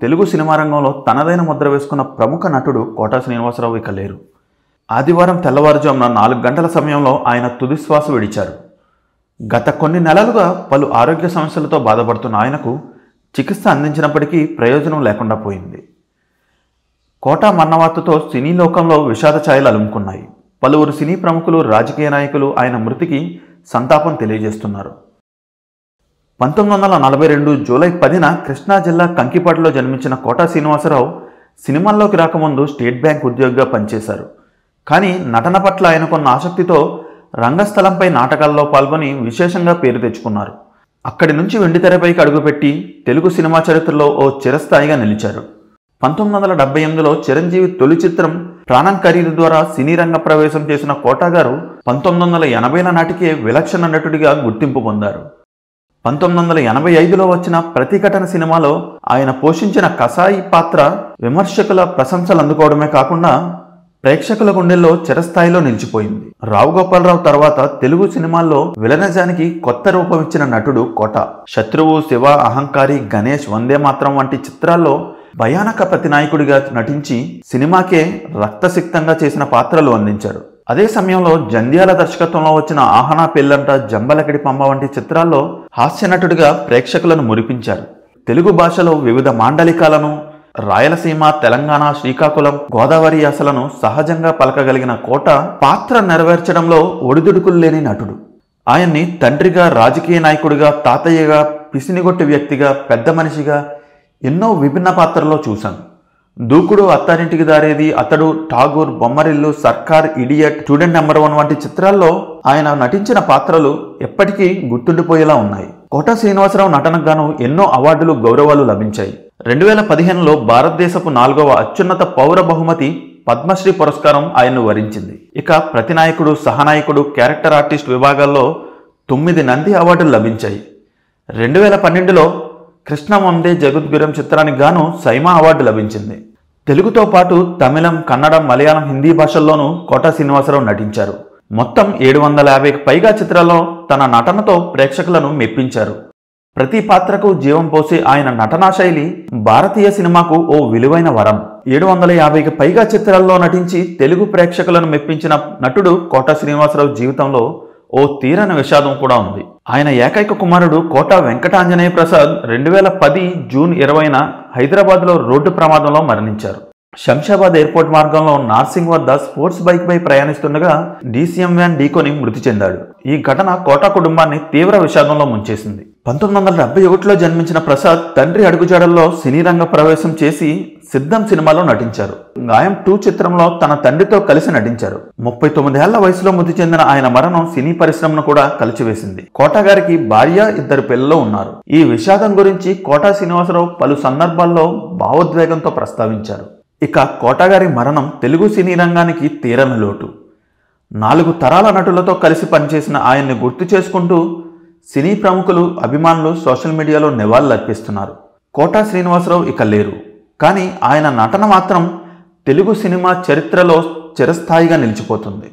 Telugu cinema రంగంలో తనదైన ముద్ర వేసుకున్న ప్రముఖ నటుడు కోటా శ్రీనివాసరావు ఇక లేరు. ఆదివారం తెల్లవారుజామున 4 గంటల సమయంలో ఆయన తుదిశ్వాస విడిచారు. గత కొన్ని నెలలుగా పలు ఆరోగ్య సమస్యలతో బాధపడుతున్న ఆయనకు చికిత్స అందించినప్పటికీ ప్రయోజనం లేకుండా పోయింది. కోటా మరణవార్తతో సినీ లోకంలో విషాద ఛాయలు అలుముకున్నాయి. పలువురు సినీ ప్రముఖులు, రాజకీయ నాయకులు ఆయన మృతికి సంతాపం తెలియజేస్తున్నారు. 1942 జూలై 10న కృష్ణా జిల్లా కంకిపాడులో జన్మించిన కోటా శ్రీనివాసరావు సినిమాల్లోకి రాకముందు స్టేట్ బ్యాంక్ ఉద్యోగిగా పనిచేశారు. కానీ నటన పట్ల ఆయనకున్న ఆసక్తితో రంగస్థలంపై నాటకాల్లో పాల్గొని విశేషంగా పేరు తెచ్చుకున్నారు. అక్కడి నుంచి వెండితెరపైకి అడుగుపెట్టి తెలుగు సినిమా చరిత్రలో ఓ చిరస్థాయిగా నిలిచారు. 1978లో చిరంజీవి తొలి చిత్రం ప్రాణం ఖరీదు ద్వారా సినీ రంగ ప్రవేశం చేసిన కోటా గారు 1980ల నాటికే విలక్షణ నటుడిగా గుర్తింపు పొందారు. 1985లో వచ్చిన ప్రతిఘటన సినిమాలో ఆయన పోషించిన కసాయి పాత్ర విమర్శకుల ప్రశంసలు అందుకోవడమే కాకుండా ప్రేక్షకుల గుండెల్లో చిరస్థాయిలో నిలిచిపోయింది. రావు గోపాలరావు తర్వాత తెలుగు సినిమాల్లో విలనిజానికి కొత్త రూపం ఇచ్చిన నటుడు కోటా. శత్రువు, శివ, అహంకారి, గణేష్, వందే మాత్రం వంటి చిత్రాల్లో భయానక ప్రతినాయకుడిగా నటించి సినిమాకే రక్తసిక్తంగా చేసిన పాత్రలు అందించారు. అదే సమయంలో జంధ్యాల దర్శకత్వంలో వచ్చిన ఆహనా పెళ్ళంట, జంబలకిడి పంబ వంటి చిత్రాల్లో హాస్య నటుడిగా ప్రేక్షకులను మురిపించారు. తెలుగు భాషలో వివిధ మాండలికాలను, రాయలసీమ, తెలంగాణ, శ్రీకాకుళం, గోదావరి యాసలను సహజంగా పలకగలిగిన కోటా పాత్ర నెరవేర్చడంలో ఒడిదుడుకులు లేని నటుడు. ఆయన్ని తండ్రిగా, రాజకీయ నాయకుడిగా, తాతయ్యగా, పిసినిగొట్టి వ్యక్తిగా, పెద్ద మనిషిగా ఎన్నో విభిన్న పాత్రల్లో చూశాను. దూకుడు, అత్తారింటికి దారేది, అతడు, ఠాగూర్, బొమ్మరిల్లు, సర్కార్, ఇడియట్, స్టూడెంట్ నెంబర్ 1 వంటి చిత్రాల్లో ఆయన నటించిన పాత్రలు ఎప్పటికీ గుర్తుండిపోయేలా ఉన్నాయి. కోటా శ్రీనివాసరావు నటనకు గాను ఎన్నో అవార్డులు, గౌరవాలు లభించాయి. 2015లో భారతదేశపు 4వ అత్యున్నత పౌర బహుమతి పద్మశ్రీ పురస్కారం ఆయన్ను వరించింది. ఇక ప్రతినాయకుడు, సహనాయకుడు, క్యారెక్టర్ ఆర్టిస్ట్ విభాగాల్లో 9 నంది అవార్డులు లభించాయి. 2012లో కృష్ణ వందే జగద్గురం చిత్రానికి గాను సైమా అవార్డు లభించింది. తెలుగుతో పాటు తమిళం, కన్నడం, మలయాళం, హిందీ భాషల్లోనూ కోటా శ్రీనివాసరావు నటించారు. మొత్తం 750కి పైగా చిత్రాల్లో తన నటనతో ప్రేక్షకులను మెప్పించారు. ప్రతి పాత్రకు జీవం పోసే ఆయన నటనా శైలి భారతీయ సినిమాకు ఓ విలువైన వరం. 750కి పైగా చిత్రాల్లో నటించి తెలుగు ప్రేక్షకులను మెప్పించిన నటుడు కోటా శ్రీనివాసరావు జీవితంలో ఓ తీరని విషాదం కూడా ఉంది. ఆయన ఏకైక కుమారుడు కోటా వెంకటాంజనేయ ప్రసాద్ 2010 జూన్ 20న హైదరాబాద్లో రోడ్డు ప్రమాదంలో మరణించారు. శంషాబాద్ ఎయిర్పోర్ట్ మార్గంలో నార్సింగ్ వద్ద స్పోర్ట్స్ బైక్పై ప్రయాణిస్తుండగా డీసీఎం వ్యాన్ ఢీకొని మృతి చెందాడు. ఈ ఘటన కోటా కుటుంబాన్ని తీవ్ర విషాదంలో ముంచేసింది. 1971లో జన్మించిన ప్రసాద్ తండ్రి అడుగుజాడల్లో సినీ రంగ ప్రవేశం చేసి సిద్ధం సినిమాలో నటించారు. గాయం 2 చిత్రంలో తన తండ్రితో కలిసి నటించారు. 39 ఏళ్ల వయసులో మృతి చెందిన ఆయన మరణం సినీ పరిశ్రమను కూడా కలిచివేసింది. కోటా గారికి భార్య, 2 పిల్లలు ఉన్నారు. ఈ విషాదం గురించి కోటా శ్రీనివాసరావు పలు సందర్భాల్లో భావోద్వేగంతో ప్రస్తావించారు. ఇక కోటా గారి మరణం తెలుగు సినీ రంగానికి తీరని లోటు. 4 తరాల నటులతో కలిసి పనిచేసిన ఆయన్ని గుర్తు చేసుకుంటూ సినీ ప్రముఖులు, అభిమానులు సోషల్ మీడియాలో నివాళులు అర్పిస్తున్నారు. కోటా శ్రీనివాసరావు ఇక లేరు. కానీ ఆయన నటన మాత్రం తెలుగు సినిమా చరిత్రలో చిరస్థాయిగా నిలిచిపోతుంది.